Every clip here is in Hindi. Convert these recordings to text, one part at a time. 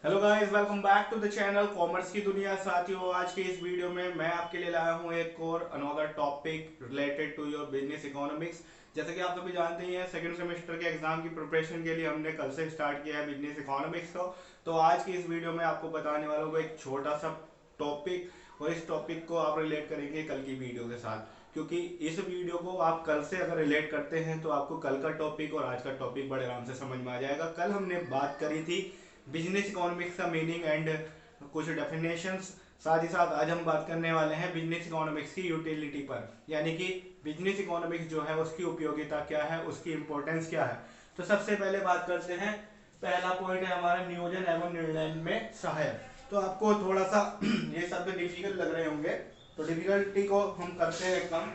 Hello guys, welcome back to the channel commerce की दुनिया। साथियों, आज के इस वीडियो में मैं आपके लिए लाया हूं एक और another topic related to your business economics. जैसे कि आप सभी जानते ही हैं, सेकंड सेमेस्टर के एग्जाम की प्रिपरेशन के लिए हमने कल से स्टार्ट किया है बिजनेस इकोनॉमिक्स को। तो आज की इस वीडियो में आपको बताने वाला हूँ एक छोटा सा टॉपिक, और इस टॉपिक को आप रिलेट करेंगे कल की वीडियो के साथ, क्योंकि इस वीडियो को आप कल से अगर रिलेट करते हैं तो आपको कल का टॉपिक और आज का टॉपिक बड़े आराम से समझ में आ जाएगा। कल हमने बात करी थी बिजनेस इकोनॉमिक्स का मीनिंग एंड कुछ डेफिनेशंस। साथ ही साथ आज हम बात करने वाले हैं बिजनेस इकोनॉमिक्स की यूटिलिटी पर, यानी कि बिजनेस इकोनॉमिक्स जो है उसकी उपयोगिता क्या है, उसकी इंपॉर्टेंस क्या है। तो सबसे पहले बात करते हैं, पहला पॉइंट है हमारा नियोजन एवं निर्णय में सहायक। तो आपको थोड़ा सा ये शब्द डिफिकल्ट लग रहे होंगे, तो डिफिकल्टी को हम करते हैं कम।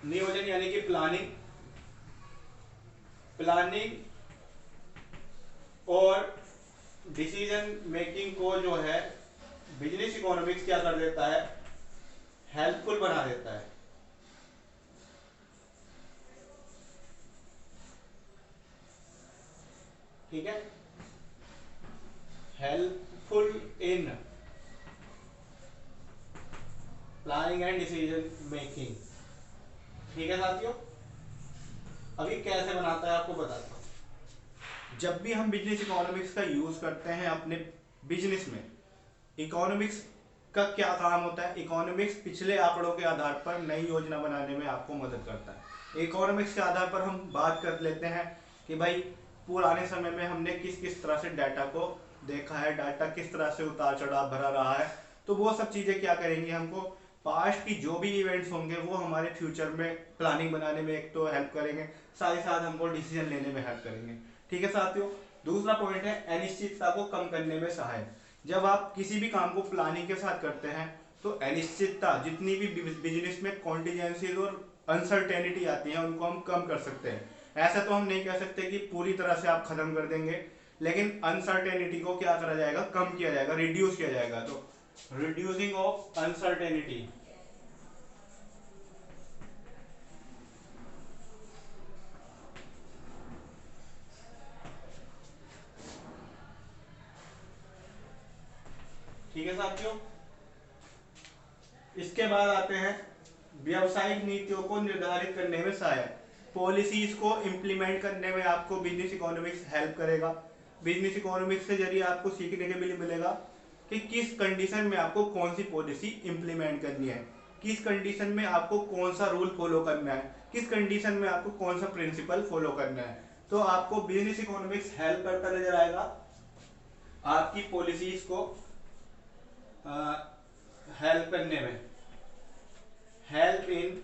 नियोजन यानी कि प्लानिंग, प्लानिंग और डिसीजन मेकिंग को जो है बिजनेस इकोनॉमिक्स क्या कर देता है, हेल्पफुल बना देता है। ठीक है, helpful in planning and decision making. ठीक है साथियों, अभी कैसे बनाता है आपको बताता हूं। जब भी हम बिजनेस इकोनॉमिक्स का यूज करते हैं अपने बिजनेस में, इकोनॉमिक्स का क्या काम होता है, इकोनॉमिक्स पिछले आंकड़ों के आधार पर नई योजना बनाने में आपको मदद करता है। इकोनॉमिक्स के आधार पर हम बात कर लेते हैं कि भाई पुराने समय में हमने किस किस तरह से डाटा को देखा है, डाटा किस तरह से उतार चढ़ाव भरा रहा है। तो वो सब चीजें क्या करेंगी, हमको पास्ट की जो भी इवेंट्स होंगे वो हमारे फ्यूचर में प्लानिंग बनाने में एक तो हेल्प करेंगे, साथ ही साथ हमको डिसीजन लेने में हेल्प करेंगे। ठीक है साथियों, दूसरा पॉइंट है अनिश्चितता को कम करने में सहायक। जब आप किसी भी काम को प्लानिंग के साथ करते हैं तो अनिश्चितता, जितनी भी बिजनेस में कॉन्टिजेंसीज और अनसर्टेनिटी आती है, उनको हम कम कर सकते हैं। ऐसा तो हम नहीं कह सकते कि पूरी तरह से आप खत्म कर देंगे, लेकिन अनसर्टेनिटी को क्या करा जाएगा, कम किया जाएगा, रिड्यूस किया जाएगा। तो रिड्यूसिंग ऑफ अनसर्टेनिटी। ठीक है साथियों, इसके बाद आते हैं व्यवसायिक नीतियों को निर्धारित करने में सहायक। पॉलिसीज को इंप्लीमेंट करने में आपको बिजनेस इकोनॉमिक्स हेल्प करेगा। बिजनेस इकोनॉमिक्स के जरिए आपको सीखने के लिए मिलेगा कि किस कंडीशन में आपको कौन सी पॉलिसी इंप्लीमेंट करनी है, किस कंडीशन में आपको कौन सा रूल फॉलो करना है, किस कंडीशन में आपको कौन सा प्रिंसिपल फॉलो करना है। तो आपको बिजनेस इकोनॉमिक्स हेल्प करता नजर आएगा आपकी पॉलिसीज को हेल्प करने में, हेल्प इन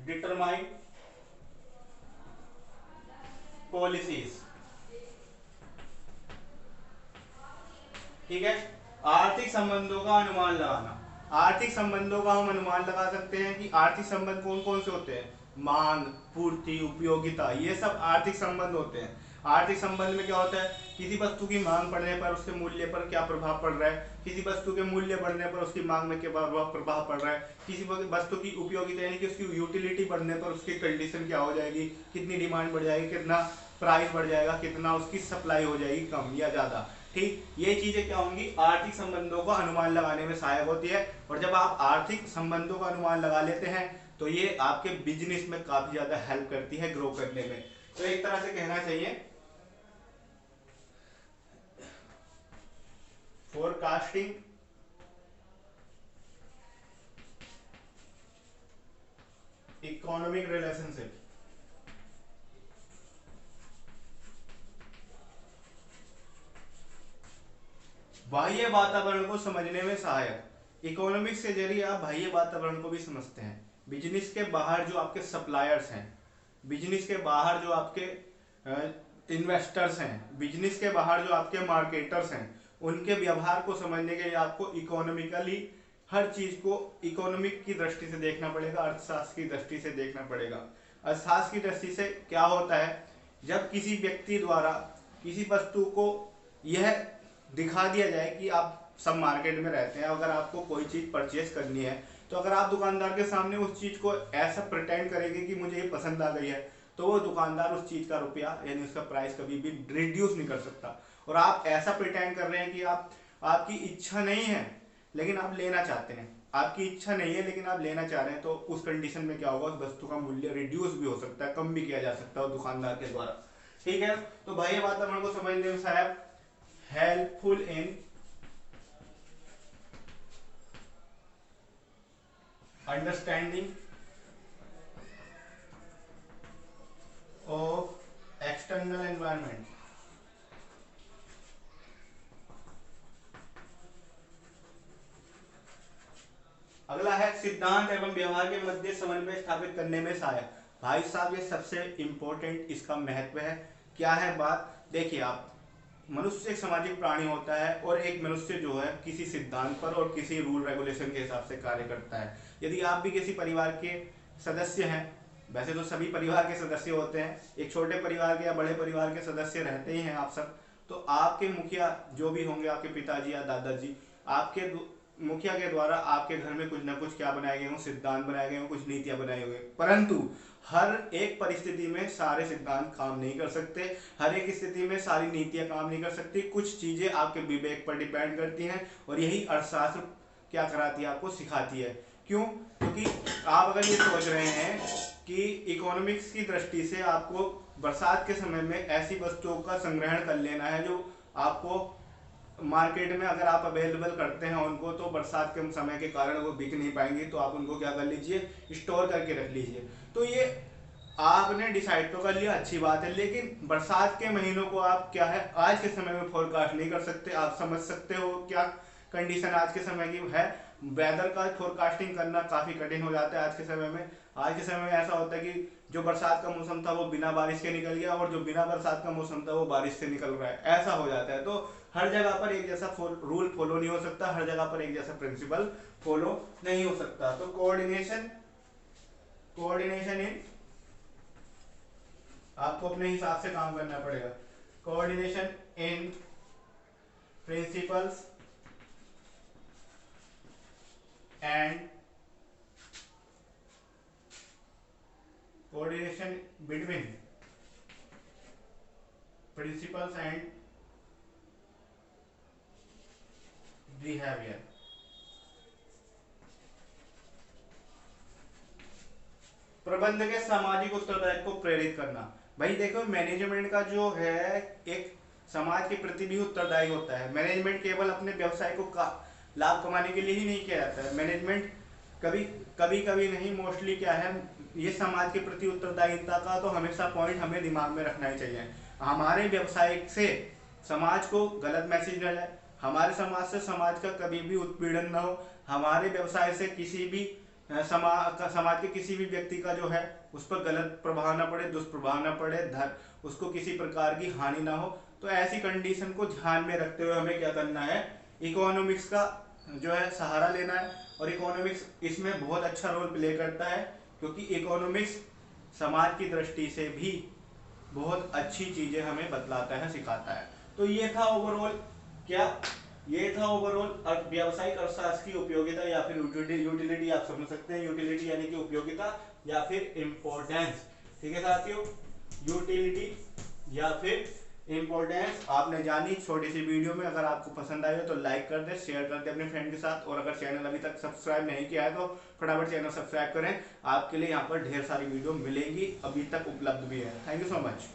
डिटरमाइन पॉलिसीज। ठीक है, आर्थिक संबंधों का अनुमान लगाना। आर्थिक संबंधों का हम अनुमान लगा सकते हैं कि आर्थिक संबंध कौन कौन से होते हैं, मांग, पूर्ति, उपयोगिता, ये सब आर्थिक संबंध होते हैं। आर्थिक संबंध में क्या होता है, किसी वस्तु की मांग बढ़ने पर उसके मूल्य पर क्या प्रभाव पड़ रहा है, किसी वस्तु के मूल्य बढ़ने पर उसकी मांग में क्या प्रभाव पड़ रहा है, किसी वस्तु की उपयोगिता यानी कि उसकी यूटिलिटी बढ़ने पर उसकी कंडीशन क्या हो जाएगी, कितनी डिमांड बढ़ जाएगी, कितना प्राइस बढ़ जाएगा, कितना उसकी सप्लाई हो जाएगी, कम या ज्यादा। ठीक, ये चीजें क्या होंगी, आर्थिक संबंधों का अनुमान लगाने में सहायक होती है। और जब आप आर्थिक संबंधों का अनुमान लगा लेते हैं तो ये आपके बिजनेस में काफी ज्यादा हेल्प करती है ग्रो करने में। तो एक तरह से कहना चाहिए फोरकास्टिंग, इकोनॉमिक रिलेशनशिप। बाह्य वातावरण को समझने में सहायक। इकोनॉमिक्स के जरिए आप बाह्य वातावरण को भी समझते हैं। बिजनेस के बाहर जो आपके सप्लायर्स हैं, बिजनेस के बाहर जो आपके इन्वेस्टर्स हैं, बिजनेस के बाहर जो आपके मार्केटर्स हैं, उनके व्यवहार को समझने के लिए आपको इकोनॉमिकली हर चीज को इकोनॉमिक की दृष्टि से देखना पड़ेगा, अर्थशास्त्र की दृष्टि से देखना पड़ेगा। अर्थशास्त्र की दृष्टि से क्या होता है, जब किसी व्यक्ति द्वारा किसी वस्तु को यह दिखा दिया जाए कि आप सब मार्केट में रहते हैं, अगर आपको कोई चीज परचेज करनी है तो अगर आप दुकानदार के सामने उस चीज को ऐसा प्रिटेंड करेंगे कि मुझे ये पसंद आ गई है, तो वो दुकानदार उस चीज का रुपया यानी उसका प्राइस कभी भी रिड्यूस नहीं कर सकता। और आप ऐसा प्रिटेंड कर रहे हैं कि आपकी इच्छा नहीं है लेकिन आप लेना चाहते हैं, आपकी इच्छा नहीं है लेकिन आप लेना चाह रहे हैं, तो उस कंडीशन में क्या होगा, उस वस्तु का मूल्य रिड्यूस भी हो सकता है, कम भी किया जा सकता है दुकानदार के द्वारा। ठीक है, तो भाई ये बात अपन को समझने में शायद helpful in understanding of external environment. अगला है सिद्धांत एवं व्यवहार के मध्य समन्वय स्थापित करने में सहायक। भाई साहब ये सबसे इंपॉर्टेंट इसका महत्व है। क्या है बात, देखिए आप, मनुष्य एक सामाजिक प्राणी होता है और एक मनुष्य जो है किसी सिद्धांत पर और किसी रूल रेगुलेशन के हिसाब से कार्य करता है। यदि आप भी किसी परिवार के सदस्य हैं, वैसे तो सभी परिवार के सदस्य होते हैं, एक छोटे परिवार के या बड़े परिवार के सदस्य रहते ही हैं आप सब, तो आपके मुखिया जो भी होंगे, आपके पिताजी या दादाजी, आपके मुखिया के द्वारा आपके घर में कुछ ना कुछ क्या बनाए गए हों, सिद्धांत बनाए गए हों, कुछ नीतियां बनाई हुई, परंतु हर एक परिस्थिति में सारे सिद्धांत काम नहीं कर सकते, हर एक स्थिति में सारी नीतियां काम नहीं कर सकती, कुछ चीजें आपके विवेक पर डिपेंड करती हैं और यही अर्थशास्त्र क्या कराती है, आपको सिखाती है। क्यों? क्योंकि आप अगर ये सोच रहे हैं कि इकोनॉमिक्स की दृष्टि से आपको बरसात के समय में ऐसी वस्तुओं का संग्रहण कर लेना है जो आपको मार्केट में अगर आप अवेलेबल करते हैं उनको, तो बरसात के समय के कारण वो बिक नहीं पाएंगी, तो आप उनको क्या कर लीजिए, स्टोर करके रख लीजिए। तो ये आपने डिसाइड तो कर लिया, अच्छी बात है, लेकिन बरसात के महीनों को आप क्या है आज के समय में फोरकास्ट नहीं कर सकते। आप समझ सकते हो क्या कंडीशन आज के समय की है, वेदर का फोरकास्टिंग करना काफी कठिन हो जाता है आज के समय में। आज के समय में ऐसा होता है कि जो बरसात का मौसम था वो बिना बारिश के निकल गया और जो बिना बरसात का मौसम था वो बारिश से निकल रहा है, ऐसा हो जाता है। तो हर जगह पर एक जैसा रूल फॉलो नहीं हो सकता, हर जगह पर एक जैसा प्रिंसिपल फॉलो नहीं हो सकता। तो कोऑर्डिनेशन इन, आपको अपने हिसाब से काम करना पड़ेगा। Coordination in principles and coordination between principles and behaviour. प्रबंध के सामाजिक उत्तरदायित्व को प्रेरित करना। भाई देखो, मैनेजमेंट का जो है एक समाज के प्रति भी उत्तरदायी होता है। मैनेजमेंट केवल अपने व्यवसाय को लाभ कमाने के लिए ही नहीं किया जाता है। मैनेजमेंट कभी नहीं, मोस्टली क्या है, ये समाज के प्रति उत्तरदायित्व का तो हमेशा पॉइंट हमें दिमाग में रखना ही चाहिए। हमारे व्यवसाय से समाज को गलत मैसेज न जाए, हमारे समाज से समाज का कभी भी उत्पीड़न न हो, हमारे व्यवसाय से किसी भी समाज के किसी भी व्यक्ति का जो है उस पर गलत प्रभाव ना पड़े, दुष्प्रभाव ना पड़े, उसको किसी प्रकार की हानि ना हो। तो ऐसी कंडीशन को ध्यान में रखते हुए हमें क्या करना है, इकोनॉमिक्स का जो है सहारा लेना है। और इकोनॉमिक्स इसमें बहुत अच्छा रोल प्ले करता है, क्योंकि इकोनॉमिक्स समाज की दृष्टि से भी बहुत अच्छी चीजें हमें बतलाता है, सिखाता है। तो ये था ओवरऑल व्यावसायिक अर्थशास्त्र की उपयोगिता या फिर यूटिलिटी, आप समझ सकते हैं। यूटिलिटी यानी कि उपयोगिता या फिर इंपॉर्टेंस। ठीक है साथियों, यूटिलिटी या फिर इंपॉर्टेंस आपने जानी छोटी सी वीडियो में। अगर आपको पसंद आई हो तो लाइक कर दे, शेयर कर दे अपने फ्रेंड के साथ, और अगर चैनल अभी तक सब्सक्राइब नहीं किया है तो फटाफट चैनल सब्सक्राइब करें। आपके लिए यहाँ पर ढेर सारी वीडियो मिलेंगी, अभी तक उपलब्ध भी है। Thank you so much.